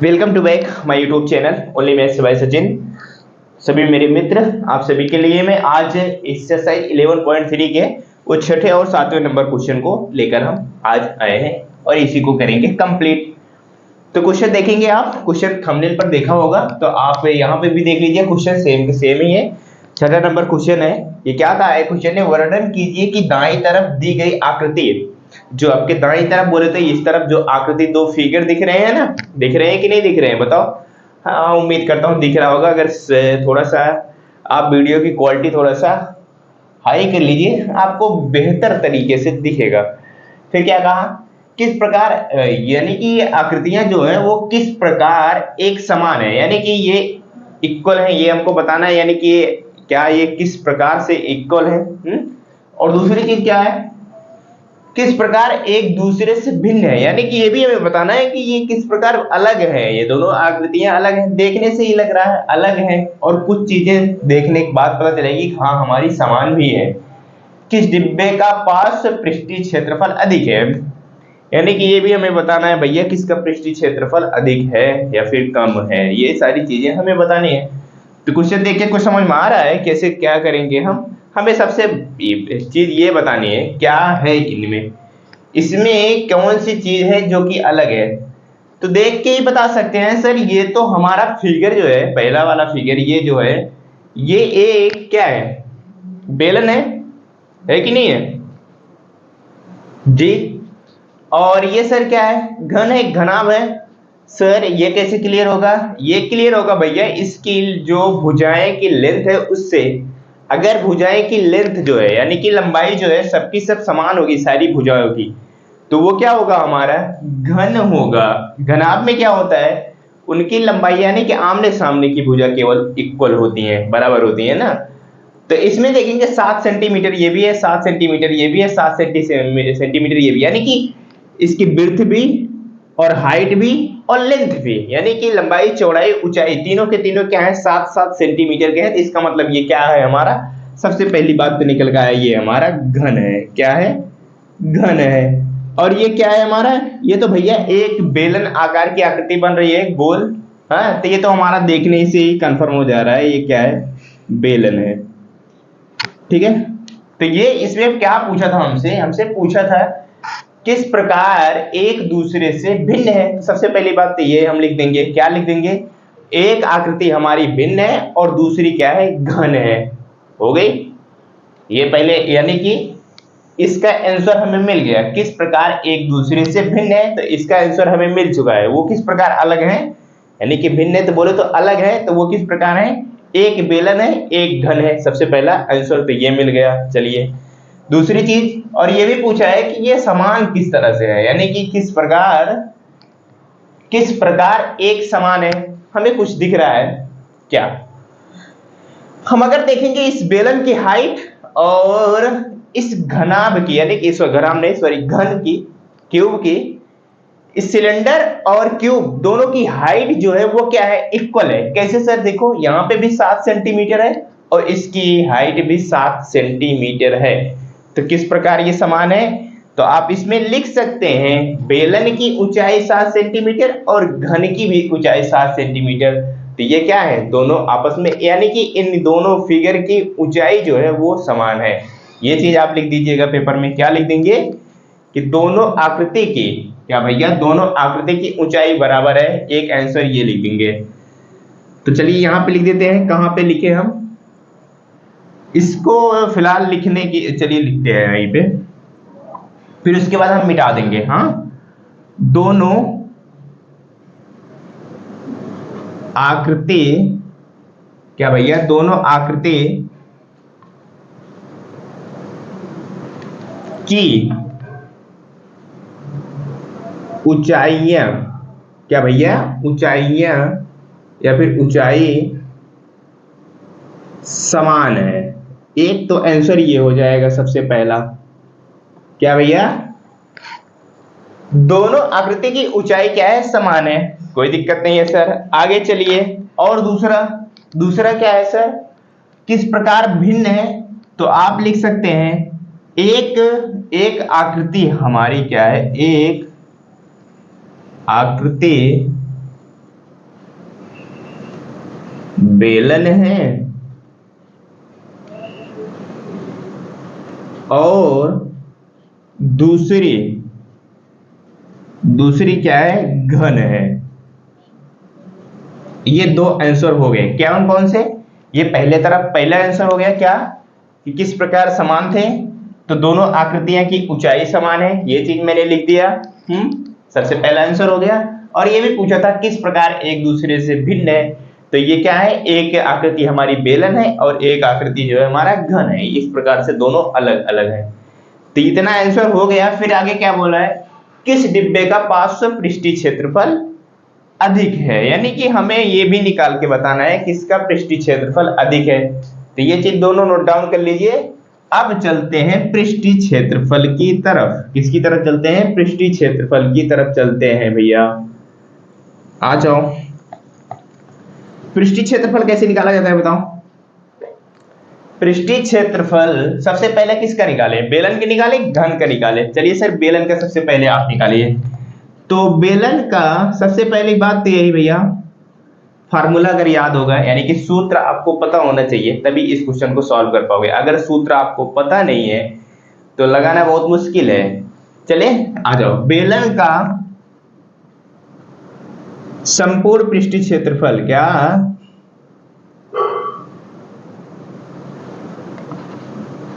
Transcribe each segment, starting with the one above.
Welcome to back my YouTube channel only maths by Sachin. सभी मेरे मित्र, आप सभी के लिए मैं आज एक्सरसाइज 11.3 के वो छठे और सातवें नंबर क्वेश्चन को लेकर हम आज आए हैं और इसी को करेंगे कंप्लीट। तो क्वेश्चन देखेंगे आप, क्वेश्चन थंबनेल पर देखा होगा तो आप यहाँ पे भी देख लीजिए, क्वेश्चन सेम के सेम ही है। छठा नंबर क्वेश्चन है। ये क्या कहा है क्वेश्चन ने, वर्णन कीजिए कि दाईं तरफ दी गई आकृति, जो आपके दाईं तरफ बोले तो इस तरफ जो आकृति दो फिगर दिख रहे हैं ना, दिख रहे हैं कि नहीं दिख रहे हैं बताओ। हाँ, उम्मीद करता हूँ दिख रहा होगा। अगर थोड़ा सा आप वीडियो की क्वालिटी थोड़ा सा हाई कर लीजिए, आपको बेहतर तरीके से दिखेगा। फिर क्या कहा, किस प्रकार यानी कि ये आकृतियां जो है वो किस प्रकार एक समान है, यानी कि ये इक्वल है, ये हमको बताना है। यानी कि क्या ये किस प्रकार से इक्वल है। और दूसरी चीज क्या है, किस प्रकार एक दूसरे से भिन्न है, यानी कि ये भी हमें बताना है कि ये किस प्रकार अलग है। ये दोनों आकृतियां अलग हैं, देखने से ही लग रहा है अलग है, और कुछ चीजें देखने के बाद पता चलेगी हाँ हमारी समान भी है। किस डिब्बे का पास पृष्ठीय क्षेत्रफल अधिक है, यानी कि ये भी हमें बताना है भैया किसका पृष्ठीय क्षेत्रफल अधिक है या फिर कम है। ये सारी चीजें हमें बतानी है। तो क्वेश्चन देख के कुछ समझ में आ रहा है कैसे क्या करेंगे हम। हमें सबसे चीज ये बतानी है क्या है इनमें, इसमें कौन सी चीज है जो कि अलग है। तो देख के ही बता सकते हैं सर, ये तो हमारा फिगर जो है, पहला वाला फिगर ये जो है, ये एक क्या है, बेलन है कि नहीं है जी। और ये सर क्या है, घन है, घनाभ है। सर ये कैसे क्लियर होगा, ये क्लियर होगा भैया इसकी जो भुजाएं की लेंथ है उससे। अगर भुजाएं की लेंथ जो है यानी कि लंबाई जो है सबकी सब समान होगी सारी भुजाओं की, तो वो क्या होगा हमारा घन होगा। घनाभ में क्या होता है, उनकी लंबाई यानी कि आमने सामने की भुजा केवल इक्वल होती है, बराबर होती है ना। तो इसमें देखेंगे 7 सेंटीमीटर ये भी है, 7 सेंटीमीटर ये भी है, 7 सेंटीमीटर ये भी, यानी कि इसकी विड्थ भी और हाइट भी और लेंथ भी, यानी कि लंबाई चौड़ाई ऊंचाई तीनों के तीनों क्या है 7-7 सेंटीमीटर के हैं। तो इसका मतलब ये क्या है हमारा, सबसे पहली बात तो निकल गया ये हमारा घन है। क्या है, घन है। और ये क्या है हमारा, ये तो भैया एक बेलन आकार की आकृति बन रही है गोल। हाँ, तो ये तो हमारा देखने से ही कंफर्म हो जा रहा है ये क्या है, बेलन है। ठीक है, तो ये इसमें क्या पूछा था हमसे, हमसे पूछा था किस प्रकार एक दूसरे से भिन्न है। तो सबसे पहली बात तो ये हम लिख देंगे, क्या लिख देंगे, एक आकृति हमारी भिन्न है और दूसरी क्या है, घन है। हो गई ये पहले, यानी कि इसका आंसर हमें मिल गया, किस प्रकार एक दूसरे से भिन्न है। तो इसका आंसर हमें मिल चुका है, वो किस प्रकार अलग है, यानी कि भिन्न है तो बोले तो अलग है, तो वो किस प्रकार है, एक बेलन है एक घन है। सबसे पहला आंसर तो ये मिल गया। चलिए दूसरी चीज, और ये भी पूछा है कि ये समान किस तरह से है, यानी कि किस प्रकार एक समान है। हमें कुछ दिख रहा है क्या, हम अगर देखेंगे इस बेलन की हाइट और इस घनाभ की, यानी कि इस घनाभ नहीं सॉरी घन की, क्यूब की, इस सिलेंडर और क्यूब दोनों की हाइट जो है वो क्या है, इक्वल है। कैसे सर, देखो यहाँ पे भी 7 सेंटीमीटर है और इसकी हाइट भी 7 सेंटीमीटर है। तो किस प्रकार ये समान है, तो आप इसमें लिख सकते हैं बेलन की ऊंचाई 7 सेंटीमीटर और घन की भी ऊंचाई 7 सेंटीमीटर। तो ये क्या है, दोनों आपस में, यानी कि इन दोनों फिगर की ऊंचाई जो है वो समान है। ये चीज आप लिख दीजिएगा पेपर में, क्या लिख देंगे कि दोनों आकृति की, क्या भैया दोनों आकृति की ऊंचाई बराबर है। एक आंसर ये लिख देंगे। तो चलिए यहां पे लिख देते हैं, कहां पे लिखे हम इसको, फिलहाल लिखने की, चलिए लिखते हैं यहीं पे, फिर उसके बाद हम मिटा देंगे। हाँ, दोनों आकृति, क्या भैया दोनों आकृति की ऊंचाइयां, क्या भैया ऊंचाइयां या फिर ऊंचाई समान है। एक तो आंसर ये हो जाएगा सबसे पहला, क्या भैया दोनों आकृति की ऊंचाई क्या है, समान है। कोई दिक्कत नहीं है सर, आगे चलिए। और दूसरा क्या है सर, किस प्रकार भिन्न है। तो आप लिख सकते हैं एक आकृति हमारी क्या है, एक आकृति बेलन है और दूसरी क्या है, घन है। ये दो आंसर हो गए। क्या कौन से? ये पहला आंसर हो गया क्या कि किस प्रकार समान थे, तो दोनों आकृतियां की ऊंचाई समान है, ये चीज मैंने लिख दिया। सबसे पहला आंसर हो गया। और ये भी पूछा था किस प्रकार एक दूसरे से भिन्न है, तो ये क्या है, एक आकृति हमारी बेलन है और एक आकृति जो है हमारा घन है। इस प्रकार से दोनों अलग अलग है। तो इतना आंसर हो गया। फिर आगे क्या बोला है, किस डिब्बे का पार्श्व पृष्ठीय क्षेत्रफल अधिक है, यानी कि हमें ये भी निकाल के बताना है किसका पृष्ठीय क्षेत्रफल अधिक है। तो ये चीज दोनों नोट डाउन कर लीजिए। अब चलते हैं पृष्ठीय क्षेत्रफल की तरफ। किसकी तरफ चलते हैं? पृष्ठीय क्षेत्रफल की तरफ चलते हैं भैया। आ जाओ। पृष्ठीय क्षेत्रफल कैसे निकाला जाता है बताओ? पृष्ठीय क्षेत्रफल सबसे पहले किसका निकाले? बेलन के निकाले, घन का निकाले? चलिए सर, बेलन का सबसे पहले आप निकालिए। तो बेलन का सबसे पहली बात तो यही भैया, फार्मूला अगर याद होगा, यानी कि सूत्र आपको पता होना चाहिए, तभी इस क्वेश्चन को सॉल्व कर पाओगे। अगर सूत्र आपको पता नहीं है तो लगाना बहुत मुश्किल है। चले आ जाओ। बेलन का संपूर्ण पृष्ठीय क्षेत्रफल, क्या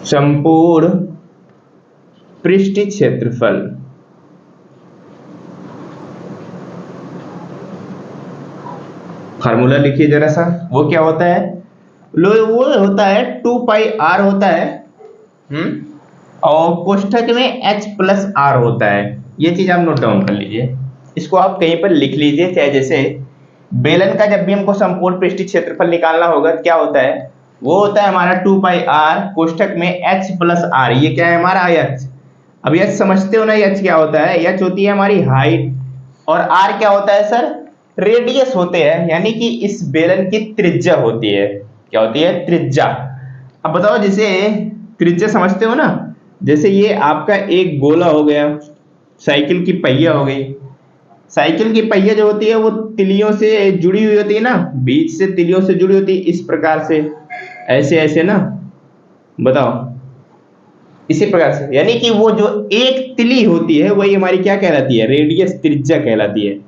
संपूर्ण पृष्ठीय क्षेत्रफल, फार्मूला लिखिए जरा सा। वो क्या होता है? वो होता है 2 पाई r होता है, और कोष्ठक में h प्लस r होता है। ये चीज आप नोट डाउन कर लीजिए, इसको आप कहीं पर लिख लीजिए। चाहे जैसे बेलन का जब भी हमको संपूर्ण पृष्ठीय क्षेत्रफल निकालना होगा तो क्या होता है, वो होता है हमारा 2 पाई r कोष्ठक में h प्लस r। ये क्या है हमारा h। अब h समझते हो ना, h क्या होता है? h होती है हमारी हाइट, और r क्या होता है सर? रेडियस होते हैं, यानी कि इस बेलन की त्रिज्या होती है। क्या होती है? त्रिज्या। अब बताओ, जैसे त्रिज्या समझते हो ना, जैसे ये आपका एक गोला हो गया, साइकिल की पहिया हो गई। साइकिल की पहिया जो होती है वो तिलियों से जुड़ी हुई होती है ना, बीच से तिलियों से जुड़ी होती है, इस प्रकार से, ऐसे ऐसे ना, बताओ, इसी प्रकार से। यानी कि वो जो एक तिली होती है वही हमारी क्या कहलाती है? रेडियस, त्रिज्या कहलाती है।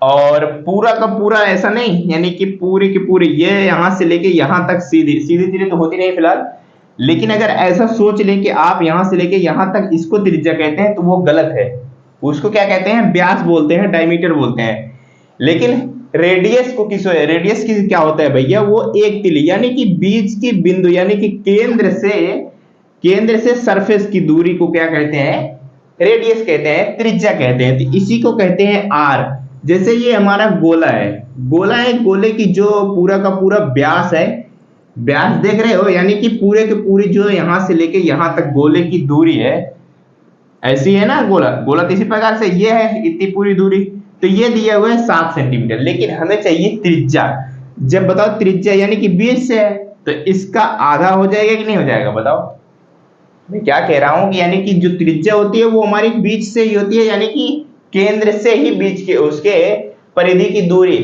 और पूरा का पूरा ऐसा नहीं, यानी कि पूरे के पूरे ये यहां से लेके यहां तक सीधी सीधी तो होती नहीं फिलहाल, लेकिन अगर ऐसा सोच लें कि आप यहां से लेके यहां तक इसको त्रिज्या कहते हैं तो वो गलत है। उसको क्या कहते हैं? व्यास बोलते हैं, डायमीटर बोलते हैं। लेकिन रेडियस को रेडियस की क्या होता है भैया? वो एक तिली, यानी कि बीच की बिंदु, यानी कि केंद्र से सरफेस की दूरी को क्या कहते हैं? रेडियस कहते हैं, त्रिज्या कहते हैं। तो इसी को कहते हैं आर। जैसे ये हमारा गोला है, गोले की जो पूरा का पूरा व्यास है, व्यास देख रहे हो, यानी कि पूरे के पूरी जो यहां से लेके यहां तक गोले की दूरी है, ऐसी है ना गोला तो इसी प्रकार से ये है इतनी पूरी दूरी। तो ये दिया हुआ है 7 सेंटीमीटर, लेकिन हमें चाहिए त्रिज्या। जब बताओ त्रिज्या यानी कि 20 से है, तो इसका आधा हो जाएगा कि नहीं हो जाएगा? बताओ मैं क्या कह रहा हूं कि यानी कि जो त्रिज्या होती है वो हमारी बीच से ही होती है, यानी कि केंद्र से ही बीच के उसके परिधि की दूरी।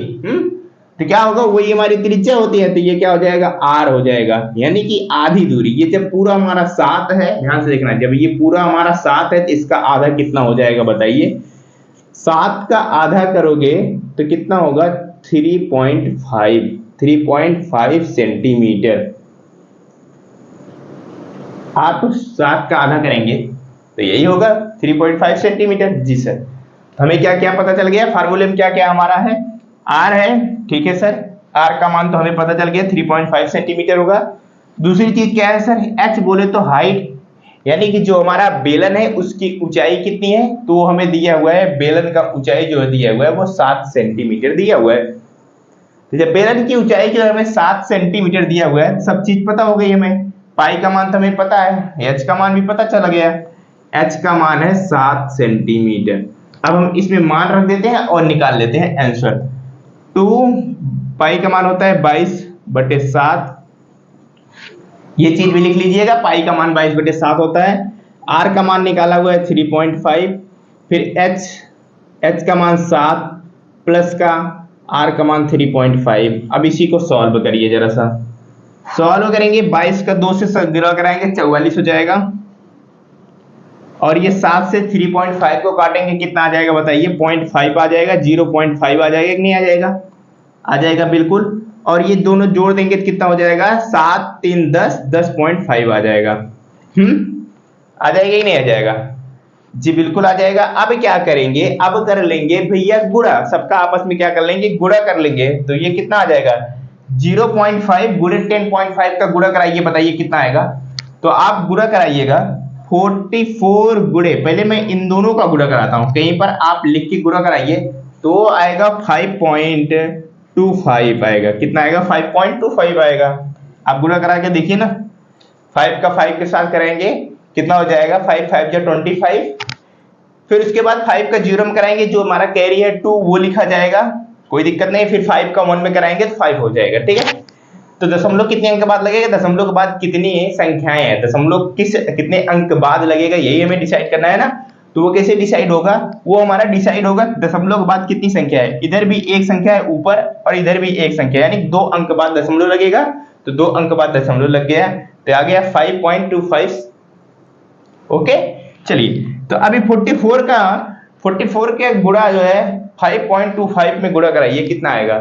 तो क्या होगा? वही हमारी त्रिज्या होती है, तो ये क्या हो जाएगा? r हो जाएगा, यानी कि आधी दूरी। ये जब पूरा हमारा 7 है, ध्यान से देखना, जब ये पूरा हमारा 7 है तो इसका आधा कितना हो जाएगा बताइए? 7 का आधा करोगे तो कितना होगा? 3.5 सेंटीमीटर। आप 7 का आधा करेंगे तो यही होगा 3.5 सेंटीमीटर। जी सर, हमें क्या क्या पता चल गया? फार्मूले में क्या क्या हमारा है? r है, ठीक है सर, r का मान तो हमें पता चल गया 3.5 सेंटीमीटर होगा। दूसरी चीज क्या है सर? h बोले तो हाइट, यानी कि जो हमारा बेलन है उसकी ऊंचाई कितनी है, तो हमें दिया हुआ है बेलन का ऊंचाई जो दिया हुआ है वो 7 सेंटीमीटर दिया हुआ है। तो जब बेलन की ऊंचाई जो हमें 7 सेंटीमीटर दिया हुआ है, सब चीज पता हो गई हमें। पाई का मान तो हमें पता है, h का मान भी पता चला गया, h का मान है 7 सेंटीमीटर। अब हम इसमें मान रख देते हैं और निकाल लेते हैं आंसर। 2 पाई का मान होता है 22/7, ये चीज भी लिख लीजिएगा, पाई का मान 22/7 होता है। r का मान निकाला हुआ है 3.5, फिर h का मान 7 प्लस का r का मान 3.5। अब इसी को सॉल्व करिए जरा सा, सॉल्व करेंगे 22 का 2 से गुणा कराएंगे 44 हो जाएगा, और ये 7 से 3.5 को काटेंगे कितना आ जाएगा बताइए, 0.5 आ जाएगा, 0.5 आ जाएगा कि नहीं आ जाएगा, आ जाएगा बिल्कुल। और ये दोनों जोड़ देंगे तो कितना हो जाएगा, 7 3 10, 10.5 आ जाएगा। आ जाएगा ही नहीं आ जाएगा, जी बिल्कुल आ जाएगा। अब क्या करेंगे, अब कर लेंगे भैया गुणा, सबका आपस में क्या कर लेंगे, गुणा कर लेंगे। तो ये कितना आ जाएगा, 0.5 गुणे 10.5 का गुणा कराइए, बताइए कितना आएगा। तो आप गुणा कराइएगा 44 गुणे, पहले मैं इन दोनों का गुणा कराता हूं, कहीं पर आप लिख के गुणा कराइए तो आएगा 5.25 आएगा। कितना आएगा, 5.25 आएगा। आप गुणा करा के देखिए ना, 5 का 5 के साथ कराएंगे कितना हो जाएगा, 5 5 जा 25। फिर उसके बाद 5 का 0 में कराएंगे, जो हमारा कैरी है 2 वो लिखा जाएगा, कोई दिक्कत नहीं। फिर 5 का 1 में कराएंगे तो 5 हो जाएगा, ठीक है। तो दशमलव कितने अंक बाद लगेगा, दशमलव के बाद कितनी संख्याएं हैं, दशमलव कितने अंक बाद लगेगा, यही हमें डिसाइड करना है ना। तो वो कैसे डिसाइड होगा, वो हमारा डिसाइड होगा दशमलव के बाद कितनी संख्या है, इधर भी एक संख्या है ऊपर और इधर भी एक संख्या, यानी 2 अंक बाद दशमलव लगेगा, तो 2 अंक बाद दशमलव लग गया, तो आ गया 5.25। ओके चलिए, तो अभी 44 के गुणा जो है 5.25 में गुणा कराइए, कितना आएगा।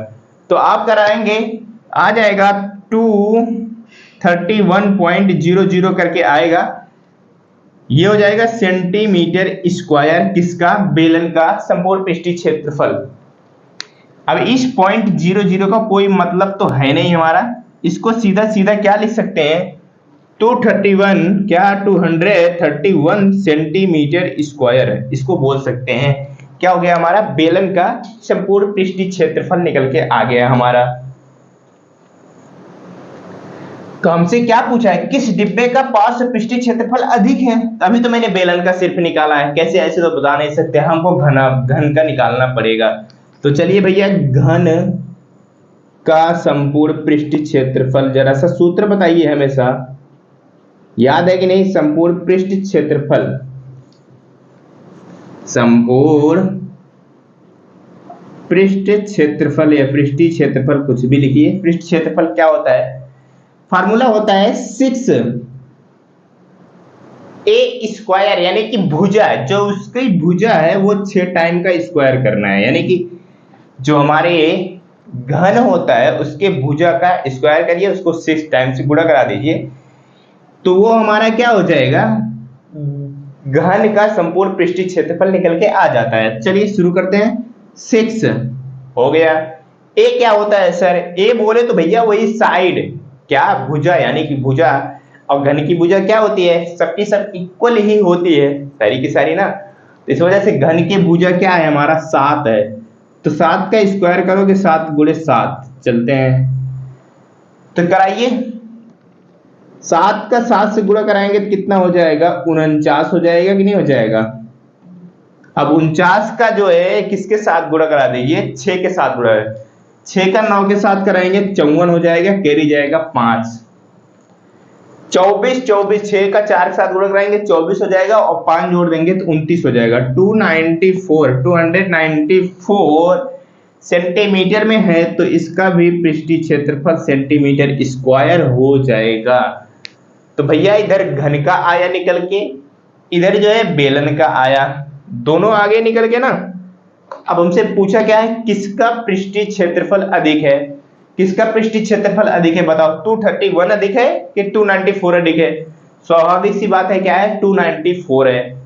तो आप कराएंगे, आ जाएगा 231.00 करके आएगा, ये हो जाएगा सेंटीमीटर स्क्वायर, किसका, बेलन का संपूर्ण पृष्ठीय क्षेत्रफल। अब इस 0.00 का कोई मतलब तो है नहीं हमारा, इसको सीधा सीधा क्या लिख सकते हैं, 231 सेंटीमीटर स्क्वायर, इसको बोल सकते हैं क्या हो गया, हमारा बेलन का संपूर्ण पृष्ठीय क्षेत्रफल निकल के आ गया हमारा। तो हमसे क्या पूछा है, किस डिब्बे का पार्श्व पृष्ठीय क्षेत्रफल अधिक है। अभी तो मैंने बेलन का सिर्फ निकाला है, कैसे ऐसे तो बता नहीं सकते, हमको घन का निकालना पड़ेगा। तो चलिए भैया, घन का संपूर्ण पृष्ठीय क्षेत्रफल, जरा सा सूत्र बताइए, हमेशा याद है कि नहीं, संपूर्ण पृष्ठीय क्षेत्रफल, संपूर्ण पृष्ठीय क्षेत्रफल या पृष्ठीय क्षेत्रफल कुछ भी लिखिए। पृष्ठीय क्षेत्रफल क्या होता है, फार्मूला होता है 6a स्क्वायर, यानी कि भुजा, जो उसकी भुजा है वो 6 टाइम का स्क्वायर करना है, यानी कि जो हमारे घन होता है उसके भुजा का स्क्वायर करिए, उसको 6 टाइम से गुणा करा दीजिए, तो वो हमारा क्या हो जाएगा, घन का संपूर्ण पृष्ठीय क्षेत्रफल निकल के आ जाता है। चलिए शुरू करते हैं, 6 हो गया। ए क्या होता है सर, ए बोले तो भैया वही साइड, क्या, भुजा, यानी कि भुजा, और घन की भुजा क्या होती है, सबकी सब इक्वल ही होती है, सारी की सारी ना। तो इस वजह से घन की भुजा क्या है हमारा, 7 है। तो 7 का स्क्वायर करोगे 7 गुणे 7, चलते हैं तो कराइए, 7 का 7 से गुणा कराएंगे तो कितना हो जाएगा, 49 हो जाएगा कि नहीं हो जाएगा। अब 49 का जो है किसके साथ गुणा करा दीजिए, 6 के साथ गुणा है, 6 का 9 के साथ कराएंगे 54 हो जाएगा, कैरी जाएगा 5, 24 6 का 4 के साथ गुणा कराएंगे 24 हो जाएगा, और 5 जोड़ देंगे तो 29 हो जाएगा। 294 सेंटीमीटर में है, तो इसका भी पृष्ठीय क्षेत्रफल सेंटीमीटर स्क्वायर हो जाएगा। तो भैया इधर घन का आया निकल के, इधर जो है बेलन का आया, दोनों आगे निकल के ना। अब हमसे पूछा क्या है, किसका पृष्ठीय क्षेत्रफल अधिक है, किसका पृष्ठीय क्षेत्रफल अधिक है बताओ, 231 अधिक है कि 294 अधिक है। स्वाभाविक सी बात है, क्या है, 294 है।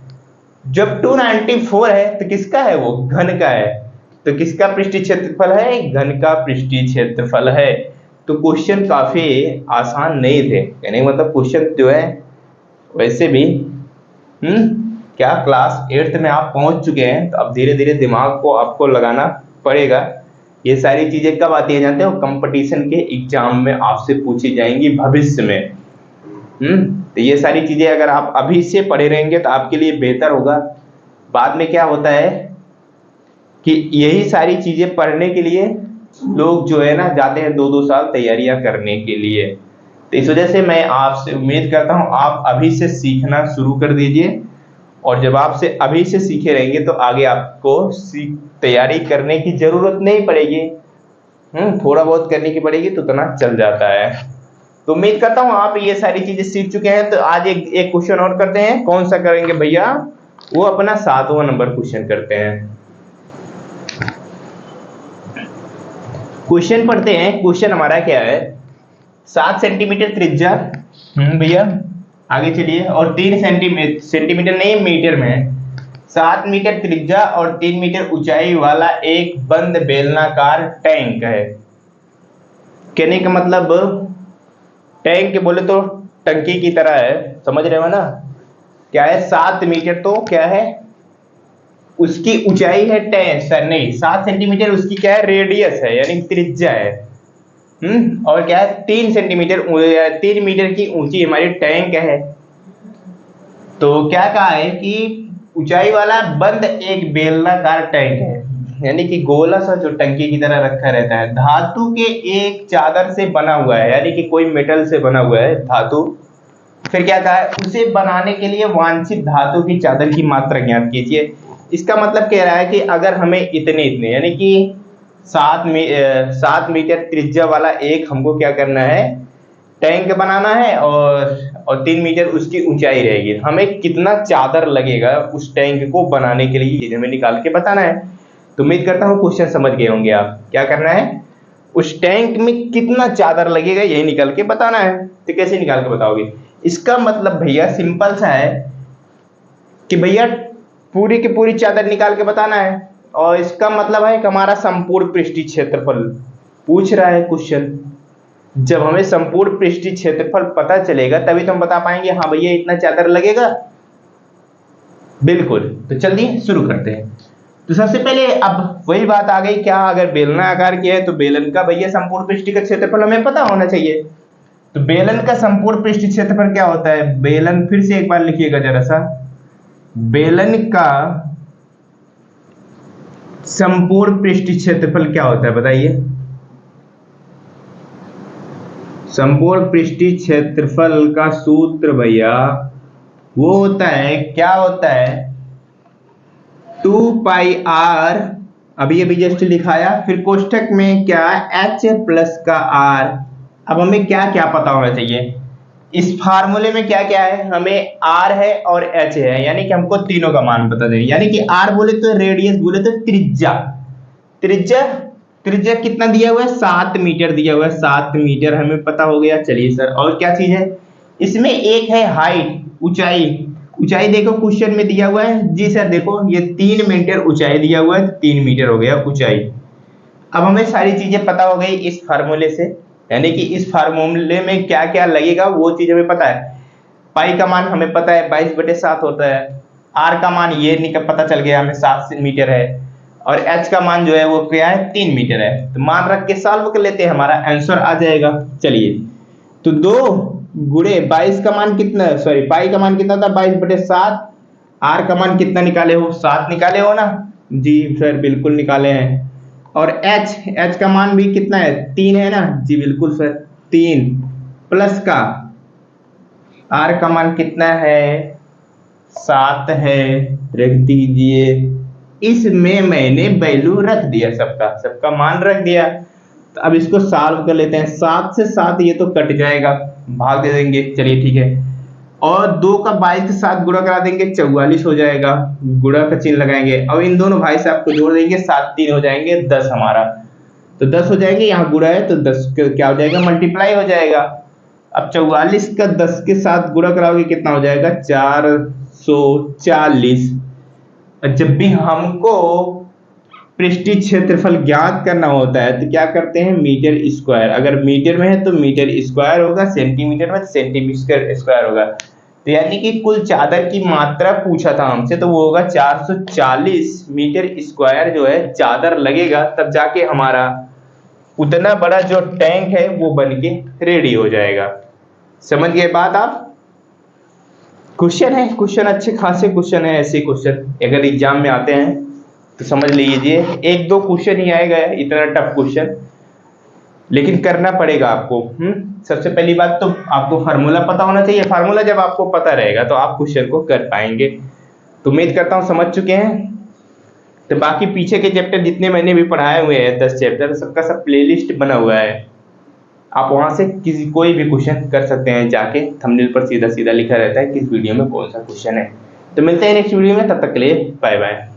जब 294 है तो किसका है, वो घन का है, तो किसका पृष्ठीय क्षेत्रफल है, घन का पृष्ठीय क्षेत्रफल है। तो क्वेश्चन काफी आसान नहीं थे, यानी मतलब क्वेश्चन जो है वैसे भी क्या क्लास 8th में आप पहुंच चुके हैं, तो अब धीरे धीरे दिमाग को आपको लगाना पड़ेगा। ये सारी चीजें कब आती है जानते हो, कंपटीशन के एग्जाम में आपसे पूछी जाएंगी भविष्य में। तो ये सारी चीजें अगर आप अभी से पढ़े रहेंगे तो आपके लिए बेहतर होगा। बाद में क्या होता है कि यही सारी चीजें पढ़ने के लिए लोग जो है ना जाते हैं 2-2 साल तैयारियां करने के लिए। तो इस वजह से मैं आपसे उम्मीद करता हूं आप अभी से सीखना शुरू कर दीजिए, और जब आपसे अभी से सीखे रहेंगे तो आगे आपको तैयारी करने की जरूरत नहीं पड़ेगी। थोड़ा बहुत करने की पड़ेगी तो उतना चल जाता है। तो उम्मीद करता हूँ आप ये सारी चीजें सीख चुके हैं। तो आज एक क्वेश्चन और करते हैं। कौन सा करेंगे भैया? वो अपना 7वां नंबर क्वेश्चन करते हैं। क्वेश्चन पढ़ते हैं। क्वेश्चन हमारा क्या है? 7 सेंटीमीटर त्रिज्या भैया आगे चलिए, और 3 सेंटीमीटर नहीं मीटर में 7 मीटर त्रिज्या और 3 मीटर ऊंचाई वाला एक बंद बेलनाकार टैंक है। कहने का मतलब टैंक बोले तो टंकी की तरह है, समझ रहे हो ना? क्या है? 7 मीटर तो क्या है उसकी ऊंचाई है, नहीं 7 सेंटीमीटर उसकी क्या है रेडियस है यानी त्रिज्या है। और क्या है 3 सेंटीमीटर 3 मीटर की ऊंची हमारी टैंक है। तो क्या कहा है कि ऊंचाई वाला बंद एक बेलनाकार टैंक है, यानी कि गोला सा जो टंकी की तरह रखा रहता है, धातु के एक चादर से बना हुआ है, यानी कि कोई मेटल से बना हुआ है धातु। फिर क्या कहा है? उसे बनाने के लिए वांछित धातु की चादर की मात्रा ज्ञात कीजिए। इसका मतलब कह रहा है कि अगर हमें इतने यानी कि 7 मीटर त्रिज्या वाला एक हमको क्या करना है टैंक बनाना है, और 3 मीटर उसकी ऊंचाई रहेगी, हमें कितना चादर लगेगा उस टैंक को बनाने के लिए हमें निकाल के बताना है। तो उम्मीद करता हूँ क्वेश्चन समझ गए होंगे आप। क्या करना है? उस टैंक में कितना चादर लगेगा यही निकाल के बताना है। तो कैसे निकाल के बताओगे? इसका मतलब भैया सिंपल सा है कि भैया पूरी की पूरी चादर निकाल के बताना है, और इसका मतलब है कि हमारा संपूर्ण पृष्ठीय क्षेत्रफल पूछ रहा है क्वेश्चन। जब हमें संपूर्ण पृष्ठीय क्षेत्रफल पता चलेगा तभी तो हम बता पाएंगे हाँ भैया इतना चादर लगेगा। बिल्कुल। तो चलिए शुरू करते हैं। तो सबसे पहले अब वही बात आ गई, क्या अगर बेलना आकार की है तो बेलन का भैया संपूर्ण पृष्ठीय का क्षेत्रफल हमें पता होना चाहिए। तो बेलन का संपूर्ण पृष्ठीय क्षेत्रफल क्या होता है? बेलन, फिर से एक बार लिखिएगा जरा सा, बेलन का संपूर्ण पृष्ठीय क्षेत्रफल क्या होता है बताइए? संपूर्ण पृष्ठीय क्षेत्रफल का सूत्र भैया वो होता है, क्या होता है? 2 पाई r, अभी अभी जस्ट लिखाया, फिर कोष्ठक में क्या h प्लस का r। अब हमें क्या क्या पता होना चाहिए? इस फार्मूले में क्या क्या है? हमें r है और h है, यानी कि हमको तीनों का मान पता चाहिए। यानी कि r बोले तो रेडियस, बोले तो त्रिज्या। त्रिज्या त्रिज्या कितना दिया हुआ है? 7 मीटर दिया हुआ है। 7 मीटर हमें पता हो गया। चलिए सर, और क्या चीज है इसमें? एक है हाइट, ऊंचाई। ऊंचाई देखो क्वेश्चन में दिया हुआ है जी सर, देखो ये 3 मीटर ऊंचाई दिया हुआ है, 3 मीटर हो गया ऊंचाई। अब हमें सारी चीजें पता हो गई इस फार्मूले से, यानी कि इस फार्मूले में क्या क्या लगेगा वो चीज हमें पता है। पाई का मान हमें पता है 22/7 होता है। आर का मान ये पता चल गया हमें 7 मीटर है, और एच का मान जो है वो क्या है 3 मीटर है। तो मान रख के सॉल्व कर लेते हैं, हमारा आंसर आ जाएगा। चलिए, तो 2 गुणे 22 का मान कितना, सॉरी पाई का मान कितना था 22/7। आर का मान कितना निकाले हो? 7 निकाले हो ना? जी सर बिल्कुल निकाले हैं। और एच का मान भी कितना है? 3 है ना? जी बिल्कुल सर 3, प्लस का आर का मान कितना है? 7 है, रख दीजिए। इसमें मैंने वैल्यू रख दिया, सबका मान रख दिया। तो अब इसको सॉल्व कर लेते हैं। 7 से 7 ये तो कट जाएगा, भाग दे देंगे। चलिए ठीक है, और 2 का 22 के साथ गुणा करा देंगे, 44 हो जाएगा। गुणा का चिन्ह लगाएंगे, अब इन दोनों भाई साहब को जोड़ देंगे, 7 3 हो जाएंगे 10 हमारा। तो 10 हो जाएंगे, यहाँ गुणा है तो 10 क्या हो जाएगा? मल्टीप्लाई हो जाएगा। अब 44 का 10 के साथ गुणा कराओगे कितना हो जाएगा? 440। जब भी हमको पृष्ठीय क्षेत्रफल ज्ञात करना होता है तो क्या करते हैं? Metre square. अगर मीटर में है तो मीटर स्क्वायर होगा, सेंटीमीटर में तो सेंटीमीटर स्क्वायर होगा। तो यानी कि कुल चादर की मात्रा पूछा था हमसे, तो वो होगा 440 मीटर स्क्वायर जो है चादर लगेगा, तब जाके हमारा उतना बड़ा जो टैंक है वो बन के रेडी हो जाएगा। समझ गए बात आप? क्वेश्चन है, क्वेश्चन अच्छे खासे क्वेश्चन है। ऐसे क्वेश्चन अगर एग्जाम में आते हैं तो समझ लीजिए 1-2 क्वेश्चन ही आएगा, इतना टफ क्वेश्चन, लेकिन करना पड़ेगा आपको। सबसे पहली बात तो आपको फार्मूला पता होना चाहिए। फार्मूला जब आपको पता रहेगा तो आप क्वेश्चन को कर पाएंगे। तो उम्मीद करता हूं समझ चुके हैं। तो बाकी पीछे के चैप्टर जितने मैंने भी पढ़ाए हुए हैं 10 चैप्टर, सबका सब प्लेलिस्ट बना हुआ है, आप वहां से किसी कोई भी क्वेश्चन कर सकते हैं जाके। थंबनेल पर सीधा सीधा लिखा रहता है किस वीडियो में कौन सा क्वेश्चन है। तो मिलते हैं नेक्स्ट वीडियो में, तब तक के लिए बाय बाय।